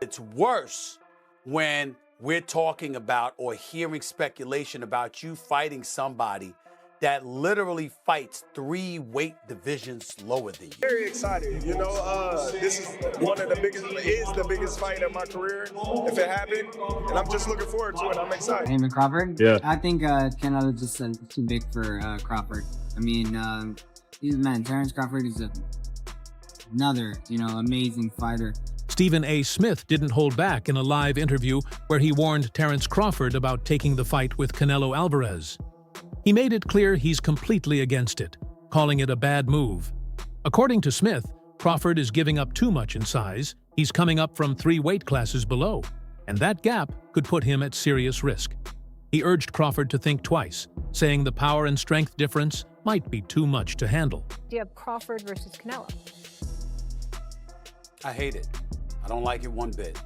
It's worse when we're talking about or hearing speculation about you fighting somebody that literally fights 3 weight divisions lower than you. Very excited. You know, this is the biggest fight of my career, if it happened. And I'm just looking forward to it. I'm excited. Heyman Crawford? Yeah. I think Canelo just too big for Crawford. I mean, Terence Crawford is another, amazing fighter. Stephen A. Smith didn't hold back in a live interview where he warned Terence Crawford about taking the fight with Canelo Alvarez. He made it clear he's completely against it, calling it a bad move. According to Smith, Crawford is giving up too much in size. He's coming up from 3 weight classes below, and that gap could put him at serious risk. He urged Crawford to think twice, saying the power and strength difference might be too much to handle. Do you have Crawford versus Canelo? I hate it. I don't like it one bit.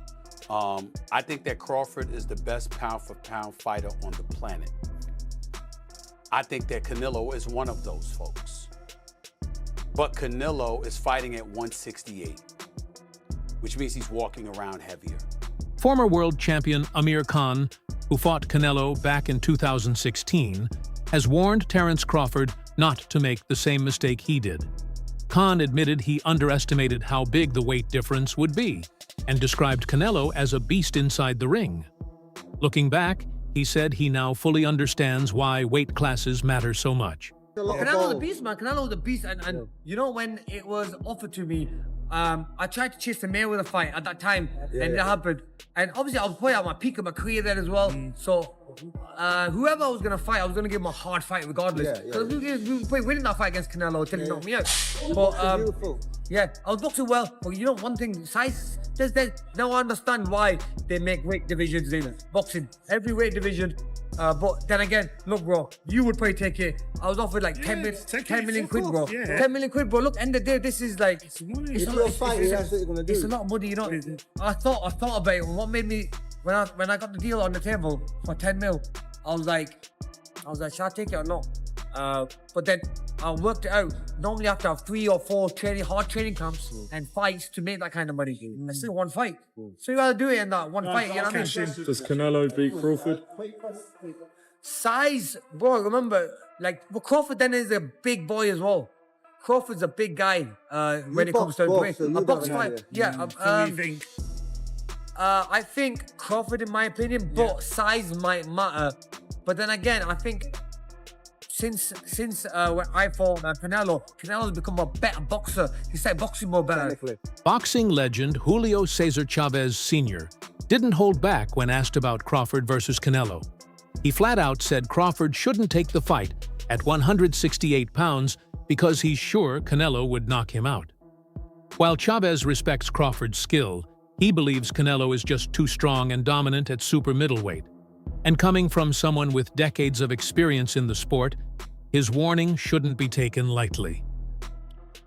I think that Crawford is the best pound-for-pound fighter on the planet. I think that Canelo is one of those folks. But Canelo is fighting at 168, which means he's walking around heavier. Former world champion Amir Khan, who fought Canelo back in 2016, has warned Terence Crawford not to make the same mistake he did. Khan admitted he underestimated how big the weight difference would be and described Canelo as a beast inside the ring. Looking back, he said he now fully understands why weight classes matter so much. Canelo's a beast, man. Canelo's a beast. And you know, when it was offered to me, I tried to chase the Mayweather fight at that time, and it happened. And obviously, I was probably at my peak of my career there as well. So, whoever I was going to fight, I was going to give him a hard fight regardless. Because we were probably winning that fight against Canelo until he knocked me out. But, yeah, I was boxing well. But you know, one thing, size, now I understand why they make weight divisions in boxing. Every weight division. But then again, look, bro, you would probably take it. I was offered like 10 million quid, bro. 10 million quid, bro. Look, end of the day, this is like, it's a lot of money, you know. I thought about it. What made me, when I got the deal on the table for 10 mil, I was like, should I take it or not? But then I worked it out. Normally I have to have 3 or 4 hard training camps and fights to make that kind of money. That's still one fight. So you gotta do it in that one fight, you know what I mean? Does Canelo beat Crawford? Size, bro, remember, but Crawford then is a big boy as well. Crawford's a big guy when it comes to weight. A box fight, I think Crawford, in my opinion, but size might matter. But then again, I think since when I fought Canelo's become a better boxer. He started boxing more better. Boxing legend Julio Cesar Chavez Sr. didn't hold back when asked about Crawford versus Canelo. He flat out said Crawford shouldn't take the fight at 168 pounds because he's sure Canelo would knock him out. While Chavez respects Crawford's skill, he believes Canelo is just too strong and dominant at super middleweight. And coming from someone with decades of experience in the sport, his warning shouldn't be taken lightly.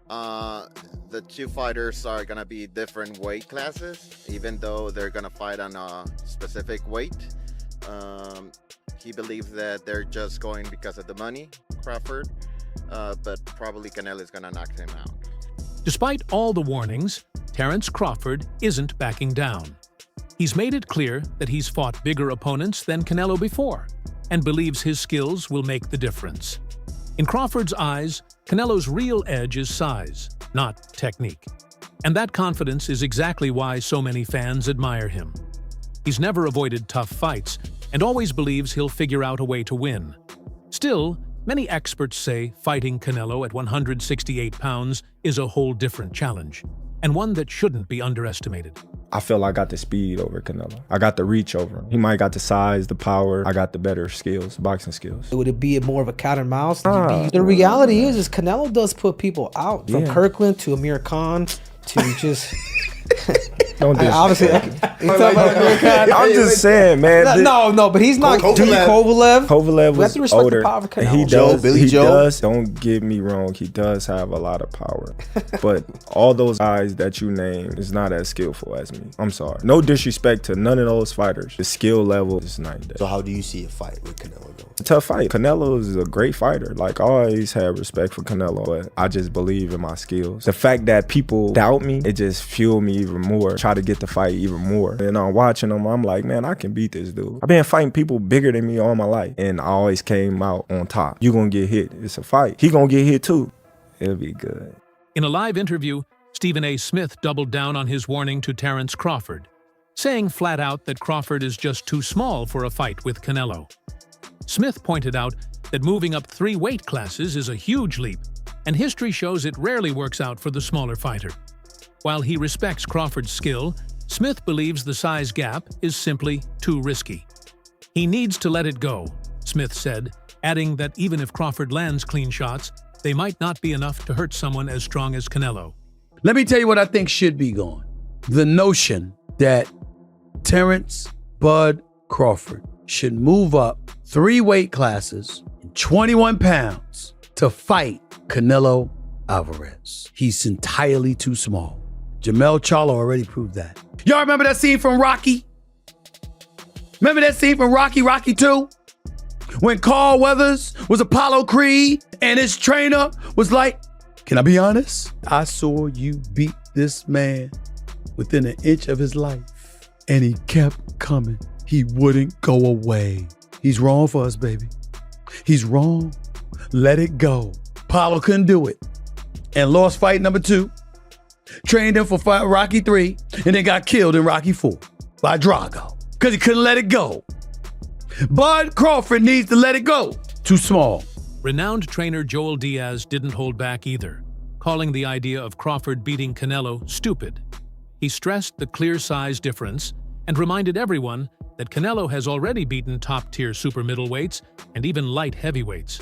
The two fighters are going to be different weight classes, even though they're going to fight on a specific weight. He believes that they're just going because of the money, Crawford, but probably Canelo is going to knock him out. Despite all the warnings, Terence Crawford isn't backing down. He's made it clear that he's fought bigger opponents than Canelo before and believes his skills will make the difference. In Crawford's eyes, Canelo's real edge is size, not technique. And that confidence is exactly why so many fans admire him. He's never avoided tough fights and always believes he'll figure out a way to win. Still, many experts say fighting Canelo at 168 pounds is a whole different challenge, and one that shouldn't be underestimated. I feel I got the speed over Canelo. I got the reach over him. He might got the size, the power. I got the better skills, boxing skills. Would it be more of a cat and mouse? The reality is Canelo does put people out. From Kirkland to Amir Khan to just... Don't do obviously, I'm just saying, man. No, but he's not. Kovalev was older. He does. Billy Joe. Don't get me wrong. He does have a lot of power, but all those guys that you name is not as skillful as me. I'm sorry. No disrespect to none of those fighters. The skill level is night and day. So how do you see a fight with Canelo though? A tough fight. Canelo is a great fighter. Like, I always had respect for Canelo, but I just believe in my skills. The fact that people doubt me, it just fueled me even more. Try to get the fight even more. more. And I'm watching him, I'm like, man, I can beat this dude. I've been fighting people bigger than me all my life, and I always came out on top. You gonna get hit. It's a fight. He gonna get hit too. It'll be good. In a live interview, Stephen A. Smith doubled down on his warning to Terence Crawford, saying flat out that Crawford is just too small for a fight with Canelo. Smith pointed out that moving up 3 weight classes is a huge leap, and history shows it rarely works out for the smaller fighter. While he respects Crawford's skill, Smith believes the size gap is simply too risky. He needs to let it go, Smith said, adding that even if Crawford lands clean shots, they might not be enough to hurt someone as strong as Canelo. Let me tell you what I think should be gone. The notion that Terence Bud Crawford should move up 3 weight classes, 21 pounds, to fight Canelo Alvarez. He's entirely too small. Jamel Charlo already proved that. Y'all remember that scene from Rocky? Remember that scene from Rocky 2? When Carl Weathers was Apollo Creed and his trainer was like, can I be honest? I saw you beat this man within an inch of his life. And he kept coming. He wouldn't go away. He's wrong for us, baby. He's wrong. Let it go. Apollo couldn't do it and lost fight number 2. Trained him for fight Rocky 3 and then got killed in Rocky 4 by Drago because he couldn't let it go. Bud Crawford needs to let it go. Too small. Renowned trainer Joel Diaz didn't hold back either, calling the idea of Crawford beating Canelo stupid. He stressed the clear size difference and reminded everyone that Canelo has already beaten top-tier super middleweights and even light heavyweights.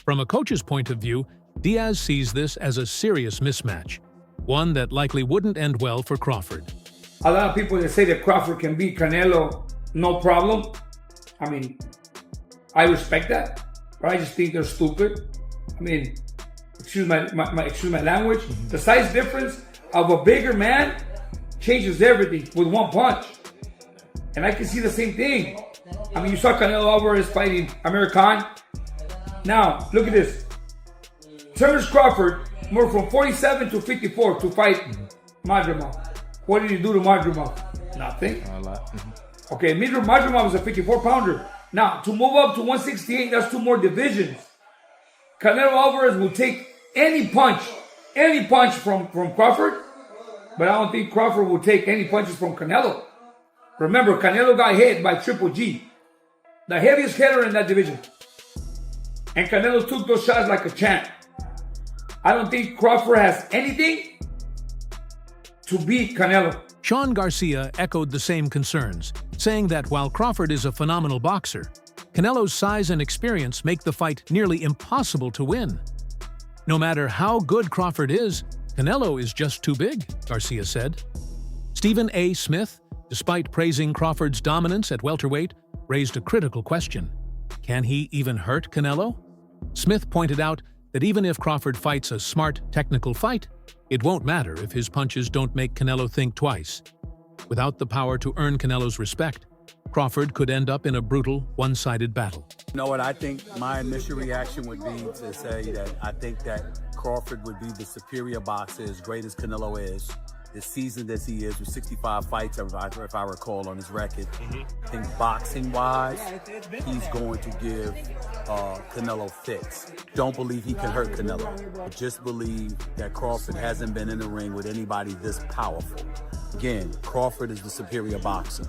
From a coach's point of view, Diaz sees this as a serious mismatch, one that likely wouldn't end well for Crawford. A lot of people that say that Crawford can beat Canelo, no problem. I mean, I respect that, but I just think they're stupid. I mean, excuse my language. The size difference of a bigger man changes everything with one punch. And I can see the same thing. I mean, you saw Canelo Alvarez fighting Amir Khan. Now, look at this. Terence Crawford moved from 47 to 54 to fight Madrimov. What did he do to Madrimov? Nothing. Okay, Madrimov was a 54-pounder. Now, to move up to 168, that's 2 more divisions. Canelo Alvarez will take any punch from Crawford, but I don't think Crawford will take any punches from Canelo. Remember, Canelo got hit by Triple G, the heaviest hitter in that division. And Canelo took those shots like a champ. I don't think Crawford has anything to beat Canelo. Sean Garcia echoed the same concerns, saying that while Crawford is a phenomenal boxer, Canelo's size and experience make the fight nearly impossible to win. No matter how good Crawford is, Canelo is just too big, Garcia said. Stephen A. Smith, despite praising Crawford's dominance at welterweight, raised a critical question. Can he even hurt Canelo? Smith pointed out that even if Crawford fights a smart, technical fight, it won't matter if his punches don't make Canelo think twice. Without the power to earn Canelo's respect, Crawford could end up in a brutal, one-sided battle. You know what? I think my initial reaction would be to say that I think that Crawford would be the superior boxer, as great as Canelo is. As seasoned as he is, with 65 fights, if I recall, on his record. I think boxing-wise, he's going to give Canelo fits. Don't believe he can hurt Canelo. But just believe that Crawford hasn't been in the ring with anybody this powerful. Again, Crawford is the superior boxer.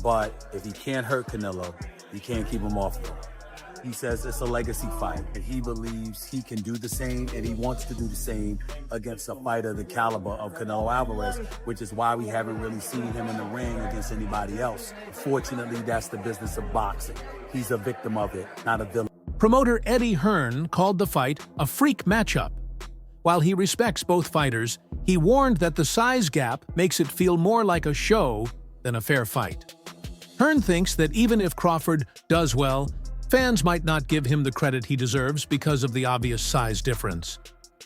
But if he can't hurt Canelo, he can't keep him off him. He says it's a legacy fight, and he believes he can do the same, and he wants to do the same against a fighter the caliber of Canelo Alvarez, which is why we haven't really seen him in the ring against anybody else. Fortunately, that's the business of boxing. He's a victim of it, not a villain. Promoter Eddie Hearn called the fight a freak matchup. While he respects both fighters, he warned that the size gap makes it feel more like a show than a fair fight. Hearn thinks that even if Crawford does well, fans might not give him the credit he deserves because of the obvious size difference.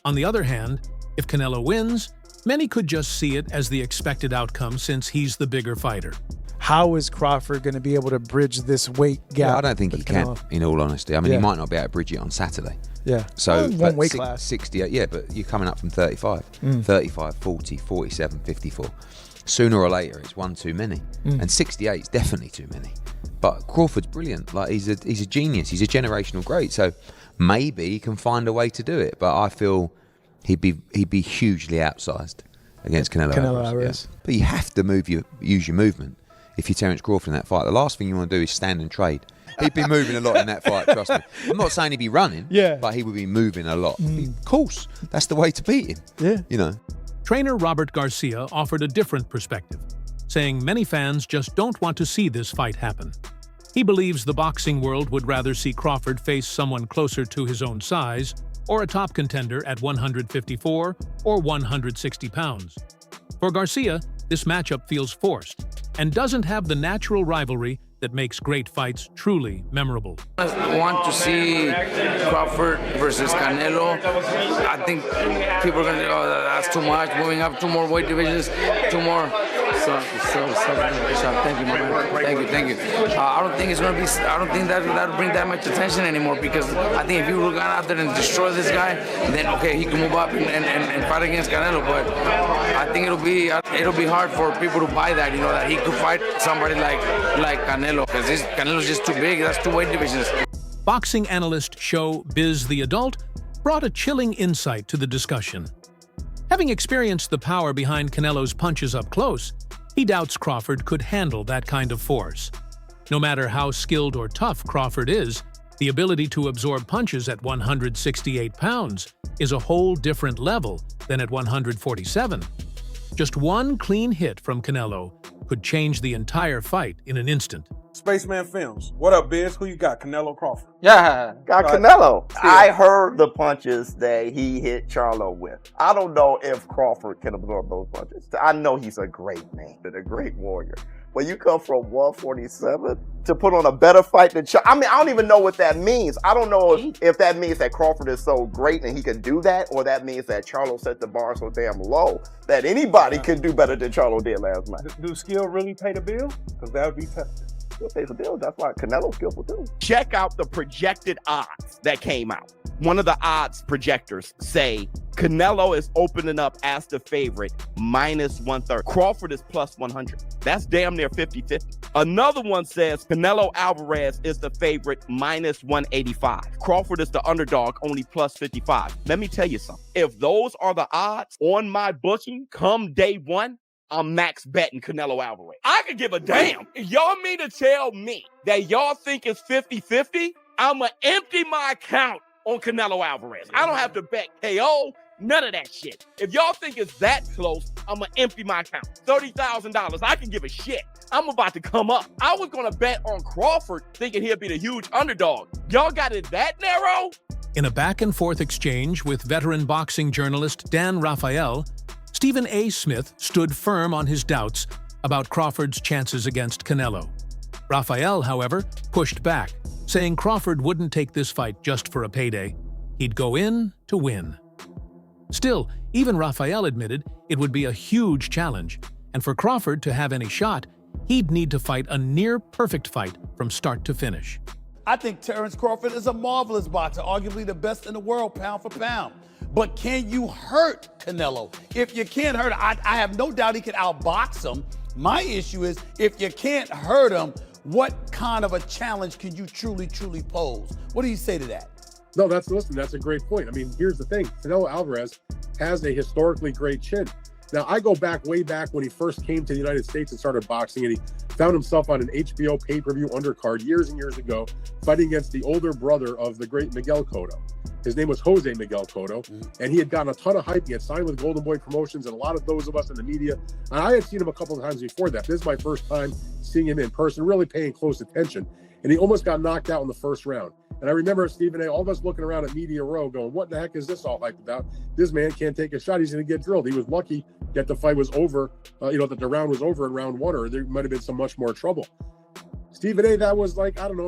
On the other hand, if Canelo wins, many could just see it as the expected outcome since he's the bigger fighter. How is Crawford going to be able to bridge this weight gap? Yeah, I don't think he can, in all honesty. I mean, he might not be able to bridge it on Saturday. Yeah. So, one weight class. 68, yeah, but you're coming up from 35, 35, 40, 47, 54. sooner or later it's one too many. And 68 is definitely too many. But Crawford's brilliant. Like he's a genius. He's a generational great. So maybe he can find a way to do it. But I feel he'd be hugely outsized against Canelo Alvarez. Yeah. But you have to use your movement. If you're Terence Crawford in that fight, the last thing you want to do is stand and trade. He'd be moving a lot in that fight, trust me. I'm not saying he'd be running, but he would be moving a lot. Of course, that's the way to beat him. Yeah. You know. Trainer Robert Garcia offered a different perspective, saying many fans just don't want to see this fight happen. He believes the boxing world would rather see Crawford face someone closer to his own size or a top contender at 154 or 160 pounds. For Garcia, this matchup feels forced and doesn't have the natural rivalry that makes great fights truly memorable. I want to see Crawford versus Canelo. I think people are going to go, oh, that's too much, moving up 2 more weight divisions, 2 more. So thank you, my man. Thank you. I don't think it's going to be, I don't think that'll bring that much attention anymore, because I think if you go out there and destroy this guy, then okay, he can move up and fight against Canelo, but I think it'll be hard for people to buy that, you know, that he could fight somebody like Canelo, because Canelo's just too big. That's 2 weight divisions. Boxing analyst show Biz the Adult brought a chilling insight to the discussion. Having experienced the power behind Canelo's punches up close, he doubts Crawford could handle that kind of force. No matter how skilled or tough Crawford is, the ability to absorb punches at 168 pounds is a whole different level than at 147. Just one clean hit from Canelo could change the entire fight in an instant. Spaceman Films. What up, Biz? Who you got? Canelo Crawford? Yeah, got Canelo. I heard the punches that he hit Charlo with. I don't know if Crawford can absorb those punches. I know he's a great man and a great warrior. When you come from 147 to put on a better fight than Charlo, I mean, I don't even know what that means. I don't know if that means that Crawford is so great and he can do that, or that means that Charlo set the bar so damn low that anybody could do better than Charlo did last night. Do skill really pay the bill? Because that would be tough. Still pays the bill. That's why Canelo's skillful too. Check out the projected odds that came out. One of the odds projectors say Canelo is opening up as the favorite, -130. Crawford is +100. That's damn near 50-50. Another one says Canelo Alvarez is the favorite, -185. Crawford is the underdog, only +55. Let me tell you something. If those are the odds on my booking come day one, I'm max betting Canelo Alvarez. I could give a damn. If y'all mean to tell me that y'all think it's 50-50, I'ma empty my account on Canelo Alvarez. I don't have to bet KO, none of that shit. If y'all think it's that close, I'ma empty my account. $30,000, I can give a shit. I'm about to come up. I was gonna bet on Crawford thinking he'd be the huge underdog. Y'all got it that narrow? In a back-and-forth exchange with veteran boxing journalist Dan Rafael, Stephen A. Smith stood firm on his doubts about Crawford's chances against Canelo. Rafael, however, pushed back, saying Crawford wouldn't take this fight just for a payday. He'd go in to win. Still, even Rafael admitted it would be a huge challenge, and for Crawford to have any shot, he'd need to fight a near-perfect fight from start to finish. I think Terence Crawford is a marvelous boxer, arguably the best in the world, pound for pound. But can you hurt Canelo? If you can't hurt him, I have no doubt he can outbox him. My issue is, if you can't hurt him, what kind of a challenge can you truly pose? What do you say to that? No, that's a great point. I mean, here's the thing. Canelo Alvarez has a historically great chin. Now, I go way back when he first came to the United States and started boxing, and he found himself on an HBO pay-per-view undercard years and years ago, fighting against the older brother of the great Miguel Cotto. His name was Jose Miguel Cotto, and he had gotten a ton of hype. He had signed with Golden Boy Promotions, and a lot of those of us in the media. And I had seen him a couple of times before that. This is my first time seeing him in person, really paying close attention. And he almost got knocked out in the first round. And I remember Stephen A., all of us looking around at Media Row going, what the heck is this all hyped about? This man can't take a shot. He's going to get drilled. He was lucky that the fight was over, that the round was over in round 1, or there might have been some much more trouble. Stephen A., that was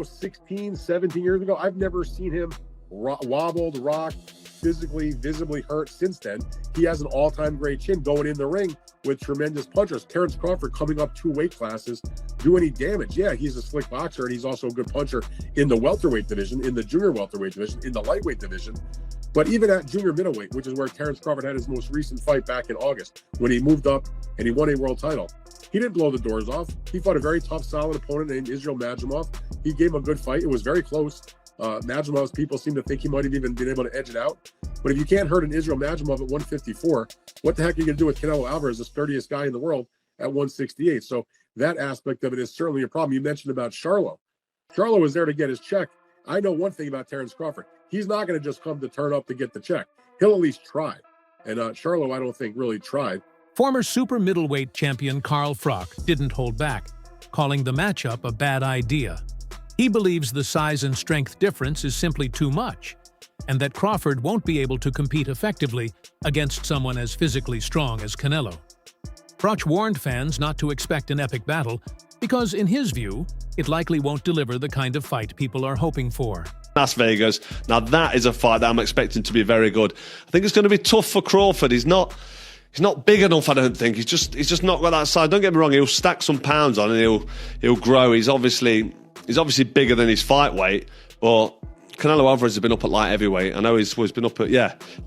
16, 17 years ago. I've never seen him wobbled, rocked, physically, visibly hurt since then. He has an all-time great chin going in the ring with tremendous punchers. Terence Crawford coming up 2 weight classes, do any damage? Yeah, he's a slick boxer, and he's also a good puncher in the welterweight division, in the junior welterweight division, in the lightweight division. But even at junior middleweight, which is where Terence Crawford had his most recent fight back in August, when he moved up and he won a world title, he didn't blow the doors off. He fought a very tough, solid opponent named Israel Madrimov. He gave him a good fight. It was very close. Madrimov's people seem to think he might have even been able to edge it out. But if you can't hurt an Israel Madrimov at 154, what the heck are you going to do with Canelo Alvarez, the sturdiest guy in the world, at 168? So that aspect of it is certainly a problem. You mentioned about Charlo. Charlo was there to get his check. I know one thing about Terence Crawford. He's not going to just come to turn up to get the check. He'll at least try. And Charlo, I don't think, really tried. Former super middleweight champion Carl Froch didn't hold back, calling the matchup a bad idea. He believes the size and strength difference is simply too much, and that Crawford won't be able to compete effectively against someone as physically strong as Canelo. Froch warned fans not to expect an epic battle because, in his view, it likely won't deliver the kind of fight people are hoping for. Las Vegas. Now that is a fight that I'm expecting to be very good. I think it's going to be tough for Crawford. He's not big enough, I don't think. He's just not got that size. Don't get me wrong, he'll stack some pounds on and he'll grow. He's obviously bigger than his fight weight, but Canelo Alvarez has been up at light heavyweight. I know he's been up at,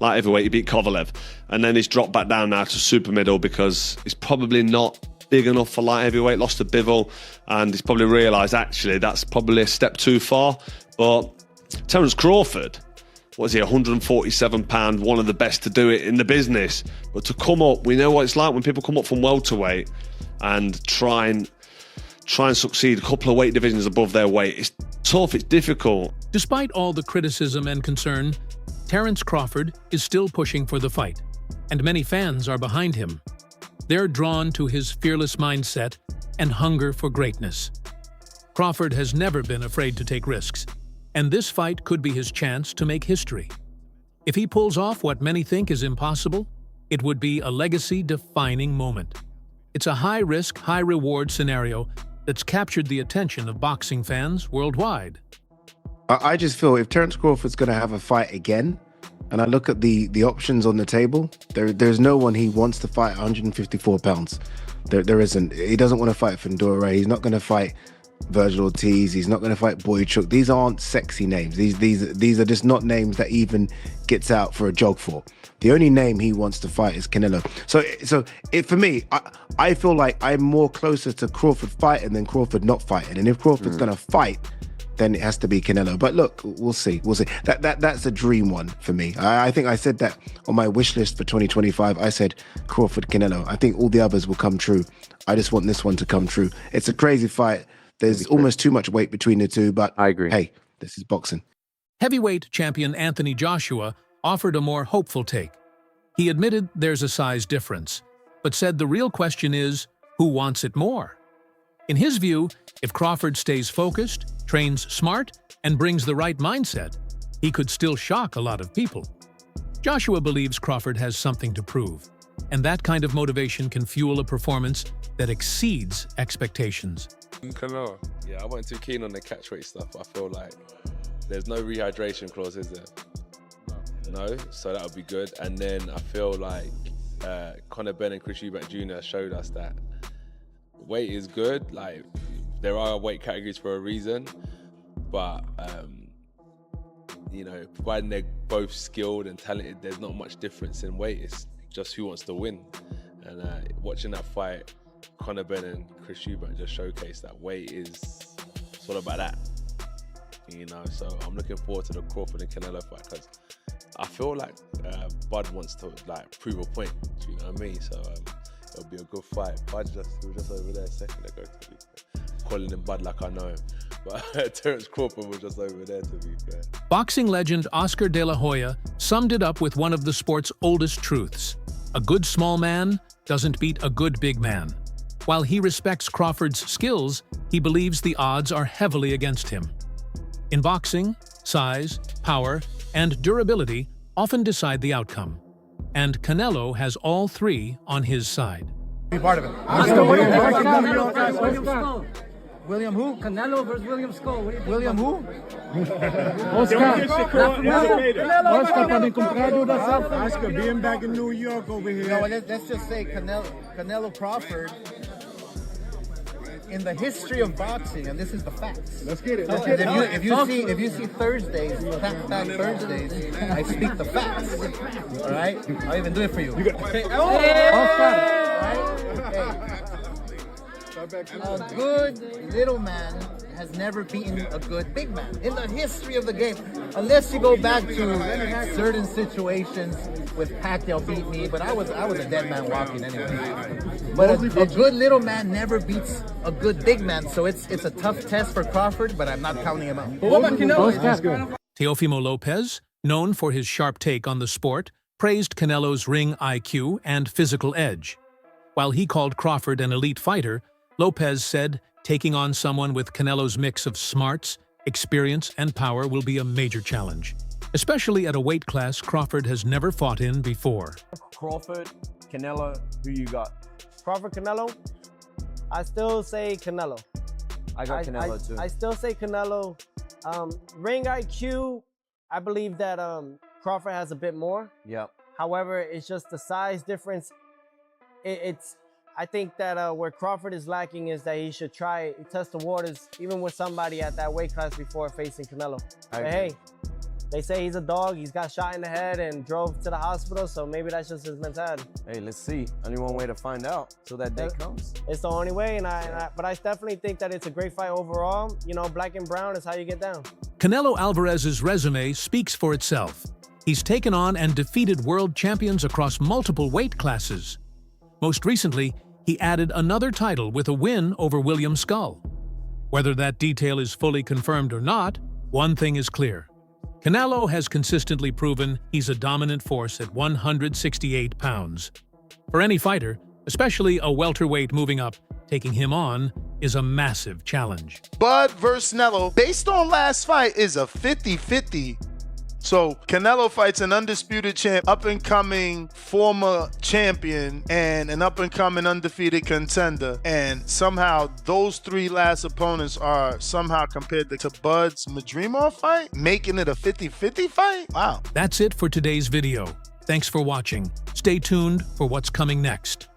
light heavyweight. He beat Kovalev. And then he's dropped back down now to super middle because he's probably not big enough for light heavyweight, lost to Bivol, and he's probably realised, actually, that's probably a step too far. But Terence Crawford, what is he, 147 pound, one of the best to do it in the business. But to come up, we know what it's like when people come up from welterweight and try and succeed a couple of weight divisions above their weight. It's tough, it's difficult. Despite all the criticism and concern, Terence Crawford is still pushing for the fight, and many fans are behind him. They're drawn to his fearless mindset and hunger for greatness. Crawford has never been afraid to take risks, and this fight could be his chance to make history. If he pulls off what many think is impossible, it would be a legacy-defining moment. It's a high-risk, high-reward scenario that's captured the attention of boxing fans worldwide. I just feel if Terence Crawford's going to have a fight again, and I look at the options on the table, there's no one he wants to fight 154 pounds. There isn't. He doesn't want to fight Fundora. He's not going to fight Virgil Ortiz. He's not going to fight Boychuk. These aren't sexy names. These are just not names that even gets out for a jog for. The only name he wants to fight is Canelo. So for me, I feel like I'm more closer to Crawford fighting than Crawford not fighting. And if Crawford's going to fight, then it has to be Canelo. But look, we'll see. That's a dream one for me. I think I said that on my wish list for 2025. I said Crawford, Canelo. I think all the others will come true. I just want this one to come true. It's a crazy fight. There's almost too much weight between the two, but I agree. Hey, this is boxing. Heavyweight champion Anthony Joshua offered a more hopeful take. He admitted there's a size difference, but said the real question is, who wants it more? In his view, if Crawford stays focused, trains smart, and brings the right mindset, he could still shock a lot of people. Joshua believes Crawford has something to prove, and that kind of motivation can fuel a performance that exceeds expectations. Canelo. Yeah, I wasn't too keen on the catchweight stuff. I feel like there's no rehydration clause, is there? No, so that would be good. And then I feel like Conor Benn and Chris Eubank Jr. showed us that weight is good. Like, there are weight categories for a reason, but providing they're both skilled and talented, there's not much difference in weight. It's just who wants to win. And watching that fight, Conor Benn and Chris Eubank just showcased that weight is sort of about that, so I'm looking forward to the Crawford and Canelo fight because I feel like Bud wants to prove a point, do you know what I mean? So it'll be a good fight. Bud was just over there a second ago, to be fair. Calling him Bud like I know him, but Terence Crawford was just over there, to be fair. Boxing legend Oscar De La Hoya summed it up with one of the sport's oldest truths: a good small man doesn't beat a good big man. While he respects Crawford's skills, he believes the odds are heavily against him. In boxing, size, power, and durability often decide the outcome, and Canelo has all three on his side. Be part of it. William who? Canelo versus William Skull. William who? Oscar being back in New York over here. No, let's just say Canelo Crawford in the history of boxing, and this is the facts. Let's get it. If you see Thursdays, Fact Thursdays, I speak the facts. All right, I'll even do it for you. A good little man has never beaten a good big man in the history of the game, unless you go back to certain situations with Pacquiao beat me, but I was a dead man walking anyway. But a good little man never beats a good big man, so it's a tough test for Crawford, but I'm not counting him out. What about Canelo? Teofimo Lopez, known for his sharp take on the sport, praised Canelo's ring IQ and physical edge. While he called Crawford an elite fighter, Lopez said taking on someone with Canelo's mix of smarts, experience, and power will be a major challenge, especially at a weight class Crawford has never fought in before. Crawford, Canelo, who you got? Crawford, Canelo? I still say Canelo. I got Canelo too. I still say Canelo. Ring IQ, I believe that Crawford has a bit more. Yep. However, it's just the size difference. I think that where Crawford is lacking is that he should test the waters even with somebody at that weight class before facing Canelo. But hey, they say he's a dog. He's got shot in the head and drove to the hospital, so maybe that's just his mentality. Hey, let's see. Only one way to find out till that day comes. It's the only way, but I definitely think that it's a great fight overall. You know, black and brown is how you get down. Canelo Alvarez's resume speaks for itself. He's taken on and defeated world champions across multiple weight classes. Most recently, he added another title with a win over William Skull. Whether that detail is fully confirmed or not, one thing is clear. Canelo has consistently proven he's a dominant force at 168 pounds. For any fighter, especially a welterweight moving up, taking him on is a massive challenge. Bud versus Canelo, based on last fight, is a 50-50. So Canelo fights an undisputed champ, up-and-coming former champion, and an up-and-coming undefeated contender. And somehow those three last opponents are somehow compared to Bud's Madrimov fight, making it a 50-50 fight? Wow. That's it for today's video. Thanks for watching. Stay tuned for what's coming next.